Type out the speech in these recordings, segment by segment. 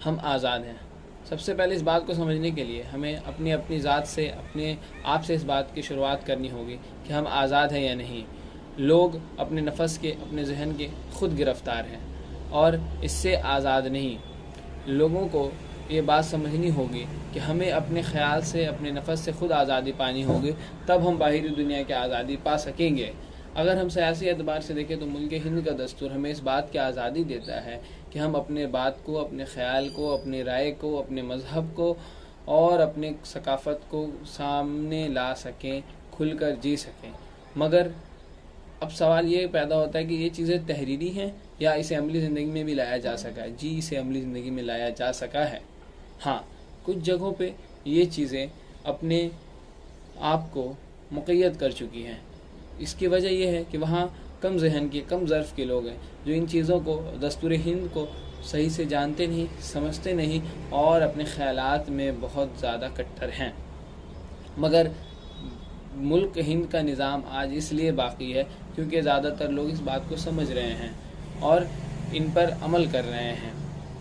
ہم آزاد ہیں۔ سب سے پہلے اس بات کو سمجھنے کے لیے ہمیں اپنی اپنی ذات سے، اپنے آپ سے اس بات کی شروعات کرنی ہوگی کہ ہم آزاد ہیں یا نہیں۔ لوگ اپنے نفس کے، اپنے ذہن کے خود گرفتار ہیں اور اس سے آزاد نہیں۔ لوگوں کو یہ بات سمجھنی ہوگی کہ ہمیں اپنے خیال سے، اپنے نفس سے خود آزادی پانی ہوگی، تب ہم باہری دنیا کی آزادی پا سکیں گے۔ اگر ہم سیاسی اعتبار سے دیکھیں تو ملک ہند کا دستور ہمیں اس بات کی آزادی دیتا ہے کہ ہم اپنے بات کو، اپنے خیال کو، اپنی رائے کو، اپنے مذہب کو اور اپنے ثقافت کو سامنے لا سکیں، کھل کر جی سکیں۔ مگر اب سوال یہ پیدا ہوتا ہے کہ یہ چیزیں تحریری ہیں یا اسے عملی زندگی میں بھی لایا جا سکا ہے؟ جی، اسے عملی زندگی میں لایا جا سکا ہے۔ ہاں، کچھ جگہوں پہ یہ چیزیں اپنے آپ کو مقید کر چکی ہیں۔ اس کی وجہ یہ ہے کہ وہاں کم ذہن کے، کم ظرف کے لوگ ہیں جو ان چیزوں کو، دستور ہند کو صحیح سے جانتے نہیں، سمجھتے نہیں اور اپنے خیالات میں بہت زیادہ کٹر ہیں۔ مگر ملک ہند کا نظام آج اس لیے باقی ہے کیونکہ زیادہ تر لوگ اس بات کو سمجھ رہے ہیں اور ان پر عمل کر رہے ہیں،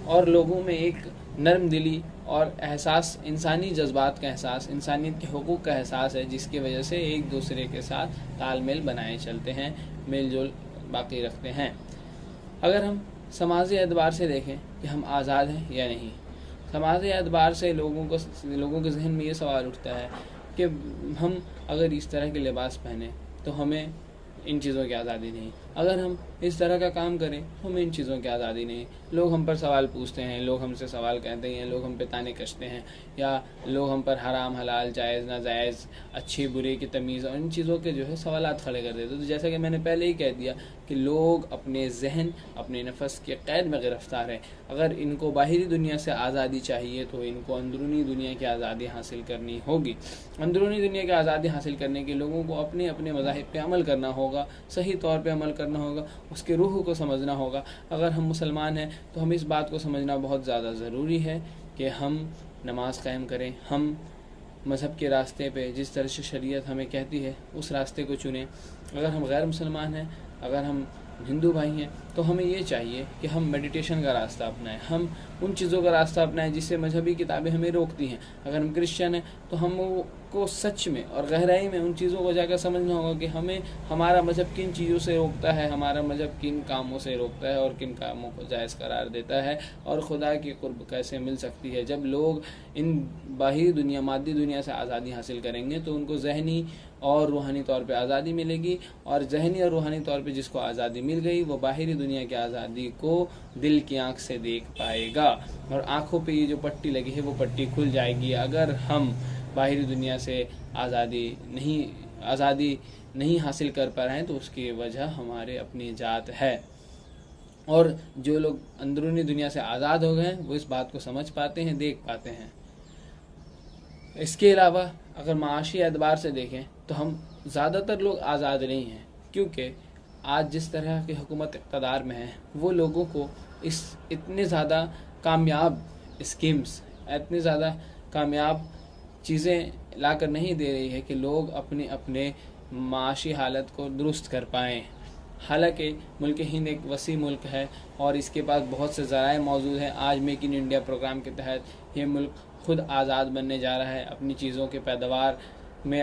اور لوگوں میں ایک نرم دلی اور احساس، انسانی جذبات کا احساس، انسانیت کے حقوق کا احساس ہے، جس کی وجہ سے ایک دوسرے کے ساتھ تال میل بنائے چلتے ہیں، میل جول باقی رکھتے ہیں۔ اگر ہم سماجی اعتبار سے دیکھیں کہ ہم آزاد ہیں یا نہیں، سماجی اعتبار سے لوگوں کے ذہن میں یہ سوال اٹھتا ہے کہ ہم اگر اس طرح کے لباس پہنیں تو ہمیں ان چیزوں کی آزادی نہیں، اگر ہم اس طرح کا کام کریں تو ہمیں ان چیزوں کی آزادی نہیں۔ لوگ ہم پر سوال پوچھتے ہیں، لوگ ہم سے سوال کہتے ہیں، لوگ ہم پہ تانے کستے ہیں، یا لوگ ہم پر حرام حلال، جائز ناجائز، اچھی برے کی تمیز اور ان چیزوں کے جو ہے سوالات کھڑے کر دیتے۔ تو جیسا کہ میں نے پہلے ہی کہہ دیا کہ لوگ اپنے ذہن، اپنے نفس کے قید میں گرفتار ہیں۔ اگر ان کو باہری دنیا سے آزادی چاہیے تو ان کو اندرونی دنیا کی آزادی حاصل کرنی ہوگی۔ اندرونی دنیا کی آزادی حاصل کرنے کے لوگوں کو اپنے اپنے مذاہب پہ عمل کرنا ہوگا، صحیح طور پہ عمل کرنا ہوگا، اس کے روح کو سمجھنا ہوگا۔ اگر ہم مسلمان ہیں تو ہم اس بات کو سمجھنا بہت زیادہ ضروری ہے کہ ہم نماز قائم کریں، ہم مذہب کے راستے پہ جس طرح سے شریعت ہمیں کہتی ہے اس راستے کو چنیں۔ اگر ہم غیر مسلمان ہیں، اگر ہم ہندو بھائی ہیں تو ہمیں یہ چاہیے کہ ہم میڈیٹیشن کا راستہ اپنائیں، ہم ان چیزوں کا راستہ اپنائیں جس سے مذہبی کتابیں ہمیں روکتی ہیں۔ اگر ہم کرسچن ہیں تو ہم کو سچ میں اور گہرائی میں ان چیزوں کو جا کر سمجھنا ہوگا کہ ہمیں ہمارا مذہب کن چیزوں سے روکتا ہے، ہمارا مذہب کن کاموں سے روکتا ہے اور کن کاموں کو جائز قرار دیتا ہے، اور خدا کی قرب کیسے مل سکتی ہے۔ جب لوگ ان باہری دنیا، مادی دنیا سے آزادی حاصل کریں گے تو ان کو ذہنی اور روحانی طور پہ آزادی ملے گی، اور ذہنی اور روحانی طور پہ جس کو آزادی مل گئی وہ باہری دنیا کی آزادی کو دل کی آنکھ سے دیکھ پائے گا، اور آنکھوں پہ یہ جو پٹی لگی ہے وہ پٹی کھل جائے گی۔ اگر ہم باہری دنیا سے آزادی نہیں حاصل کر پا رہے ہیں تو اس کی وجہ ہمارے اپنی ذات ہے، اور جو لوگ اندرونی دنیا سے آزاد ہو گئے ہیں وہ اس بات کو سمجھ پاتے ہیں، دیکھ پاتے ہیں۔ اس کے علاوہ اگر معاشی اعتبار سے دیکھیں تو ہم زیادہ تر لوگ آزاد نہیں ہیں، کیونکہ آج جس طرح کی حکومت اقتدار میں ہے وہ لوگوں کو اتنے زیادہ کامیاب اسکیمز، اتنی زیادہ کامیاب چیزیں لا کر نہیں دے رہی ہے کہ لوگ اپنے معاشی حالت کو درست کر پائیں۔ حالانکہ ملک ہند ایک وسیع ملک ہے اور اس کے پاس بہت سے ذرائع موجود ہیں۔ آج میک ان انڈیا پروگرام کے تحت یہ ملک خود آزاد بننے جا رہا ہے، اپنی چیزوں کے پیداوار میں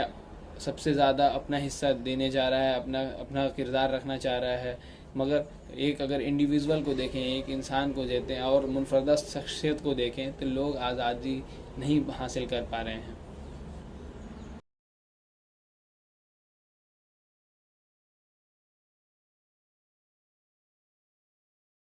سب سے زیادہ اپنا حصہ دینے جا رہا ہے، اپنا کردار رکھنا چاہ رہا ہے۔ مگر اگر انڈیویژول کو دیکھیں، ایک انسان کو دیتے ہیں اور منفردہ شخصیت کو دیکھیں تو لوگ آزادی نہیں حاصل کر پا رہے ہیں۔